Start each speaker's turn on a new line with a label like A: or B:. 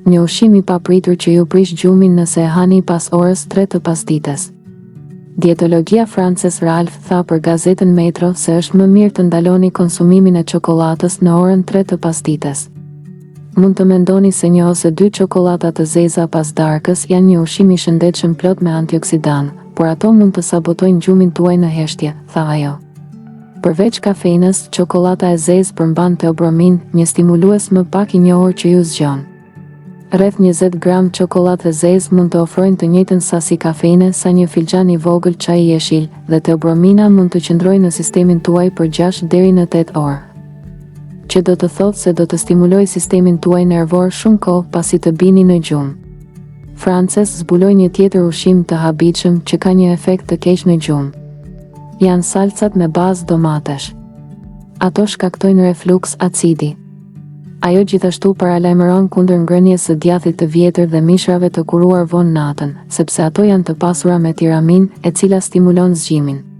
A: Një ushqim i papritur që ju prish gjumin nëse e hani pas orës 3 të pasdites. Dietologia Frances Ralph tha për gazetën Metro se është më mirë të ndaloni konsumimin e çokoladës në orën 3 të pasdites. Mund të mendoni se 1 ose 2 çokolada të zeza pas darkës janë një ushqim i shëndetshëm plot me antioksidan, por ato mund të sabotojnë gjumin tuaj në heshtje, tha ajo. Përveç kafeinës, çokolada e zezë përmban teobromin, një stimulues më pak i njohur që ju zgjon. Rreth 20 gram çokoladë e zezë mund të ofrojnë të njëjtën sasi kafeine sa një filxhan i vogël çaji jeshil, dhe teobromina mund të qëndrojë në sistemin tuaj për 6 deri në 8 orë. Që do të thotë se do të stimulojë sistemin tuaj nervor shumë kohë pasi të bini në gjumë. Frances zbuloi një tjetër ushqim të habitshëm që ka një efekt të keq në gjumë. Janë salcat me bazë domatesh. Ato shkaktojnë refluks acidi. Ajo gjithashtu paralajmëron kundër ngrënies së djathit të vjetër dhe mishrave të kuruar vonë natën, sepse ato janë të pasura me tiramin, e cila stimulon zgjimin.